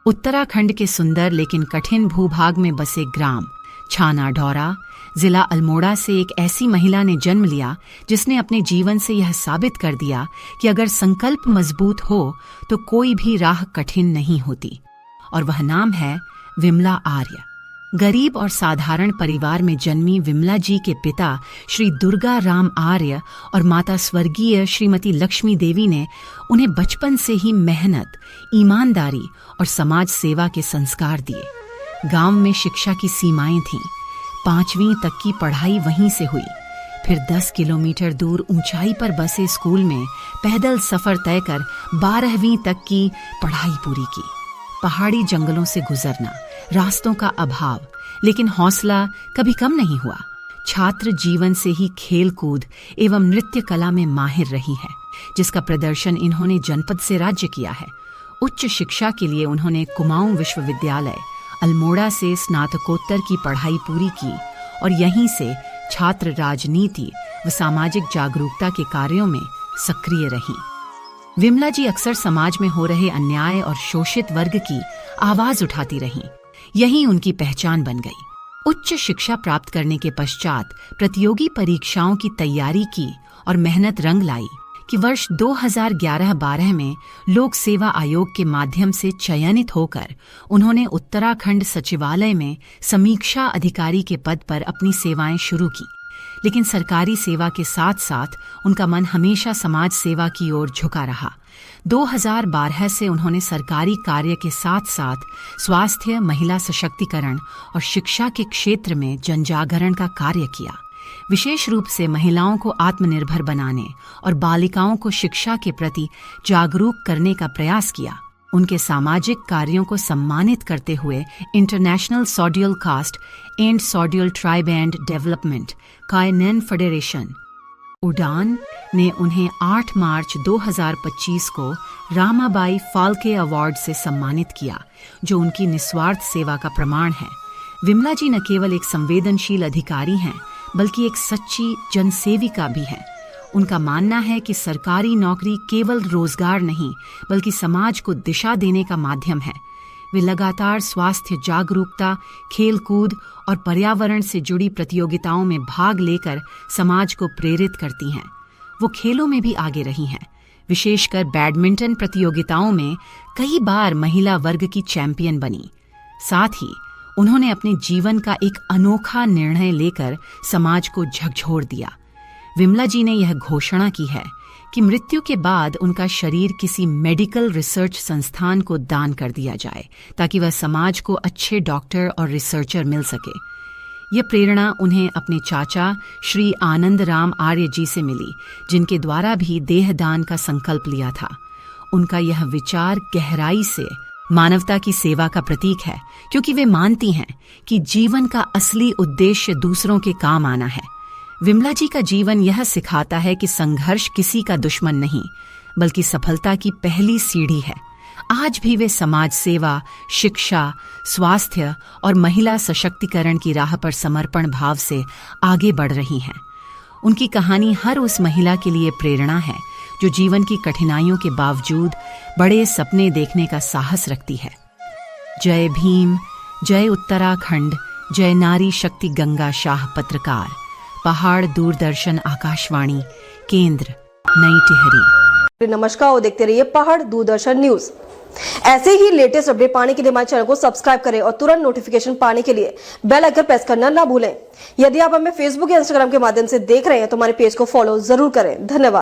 उत्तराखंड के सुंदर लेकिन कठिन भूभाग में बसे ग्राम छाना ढौरा जिला अल्मोड़ा से एक ऐसी महिला ने जन्म लिया जिसने अपने जीवन से यह साबित कर दिया कि अगर संकल्प मजबूत हो तो कोई भी राह कठिन नहीं होती। और वह नाम है विमला आर्य। गरीब और साधारण परिवार में जन्मी विमला जी के पिता श्री दुर्गा राम आर्य और माता स्वर्गीय श्रीमती लक्ष्मी देवी ने उन्हें बचपन से ही मेहनत, ईमानदारी और समाज सेवा के संस्कार दिए। गांव में शिक्षा की सीमाएं थीं। 5वीं तक की पढ़ाई वहीं से हुई। फिर 10 किलोमीटर दूर ऊंचाई पर बसे स्कूल में पैदल सफर तय कर 12वीं तक की पढ़ाई पूरी की। पहाड़ी जंगलों से गुजरना, रास्तों का अभाव, लेकिन हौसला कभी कम नहीं हुआ। छात्र जीवन से ही खेल कूद एवं नृत्य कला में माहिर रही है, जिसका प्रदर्शन इन्होंने जनपद से राज्य किया है। उच्च शिक्षा के लिए उन्होंने कुमाऊं विश्वविद्यालय अल्मोड़ा से स्नातकोत्तर की पढ़ाई पूरी की और यहीं से छात्र राजनीति व सामाजिक जागरूकता के कार्यों में सक्रिय रहीं। विमला जी अक्सर समाज में हो रहे अन्याय और शोषित वर्ग की आवाज उठाती रहीं। यही उनकी पहचान बन गई। उच्च शिक्षा प्राप्त करने के पश्चात प्रतियोगी परीक्षाओं की तैयारी की और मेहनत रंग लाई कि वर्ष 2011-12 में लोक सेवा आयोग के माध्यम से चयनित होकर उन्होंने उत्तराखंड सचिवालय में समीक्षा अधिकारी के पद पर अपनी सेवाएं शुरू की। लेकिन सरकारी सेवा के साथ साथ उनका मन हमेशा समाज सेवा की ओर झुका रहा। 2012 से उन्होंने सरकारी कार्य के साथ साथ स्वास्थ्य, महिला सशक्तिकरण और शिक्षा के क्षेत्र में जनजागरण का कार्य किया। विशेष रूप से महिलाओं को आत्मनिर्भर बनाने और बालिकाओं को शिक्षा के प्रति जागरूक करने का प्रयास किया। उनके सामाजिक कार्यों को सम्मानित करते हुए international scheduled caste and scheduled tribe and development कायनेन फेडरेशन उड़ान ने उन्हें 8 मार्च 2025 को रामाबाई फाल्के अवार्ड से सम्मानित किया, जो उनकी निस्वार्थ सेवा का प्रमाण है। विमला जी न केवल एक संवेदनशील अधिकारी हैं, बल्कि एक सच्ची जनसेविका भी हैं। उनका मानना है कि सरकारी नौकरी केवल रोजगार नहीं, बल्कि समाज को दिशा देने का माध्यम है। वे लगातार स्वास्थ्य जागरूकता, खेल कूद और पर्यावरण से जुड़ी प्रतियोगिताओं में भाग लेकर समाज को प्रेरित करती हैं। वो खेलों में भी आगे रही हैं, विशेषकर बैडमिंटन प्रतियोगिताओं में कई बार महिला वर्ग की चैंपियन बनी। साथ ही उन्होंने अपने जीवन का एक अनोखा निर्णय लेकर समाज को झकझोर दिया। विमला जी ने यह घोषणा की है कि मृत्यु के बाद उनका शरीर किसी मेडिकल रिसर्च संस्थान को दान कर दिया जाए, ताकि वह समाज को अच्छे डॉक्टर और रिसर्चर मिल सके। यह प्रेरणा उन्हें अपने चाचा श्री आनंद राम आर्य जी से मिली, जिनके द्वारा भी देहदान का संकल्प लिया था। उनका यह विचार गहराई से मानवता की सेवा का प्रतीक है, क्योंकि वे मानती हैं कि जीवन का असली उद्देश्य दूसरों के काम आना है। विमला जी का जीवन यह सिखाता है कि संघर्ष किसी का दुश्मन नहीं, बल्कि सफलता की पहली सीढ़ी है। आज भी वे समाज सेवा, शिक्षा, स्वास्थ्य और महिला सशक्तिकरण की राह पर समर्पण भाव से आगे बढ़ रही हैं। उनकी कहानी हर उस महिला के लिए प्रेरणा है जो जीवन की कठिनाइयों के बावजूद बड़े सपने देखने का साहस रखती है। जय भीम, जय उत्तराखंड, जय नारी शक्ति गंगा शाह पत्रकार, पहाड़ दूरदर्शन आकाशवाणी केंद्र नई टिहरी। नमस्कार और देखते रहिए पहाड़ दूरदर्शन न्यूज। ऐसे ही लेटेस्ट अपडेट पाने के लिए हमारे चैनल को सब्सक्राइब करें और तुरंत नोटिफिकेशन पाने के लिए बेल आइकन प्रेस करना ना भूलें। यदि आप हमें फेसबुक या इंस्टाग्राम के माध्यम से देख रहे हैं तो हमारे पेज को फॉलो जरूर करें। धन्यवाद।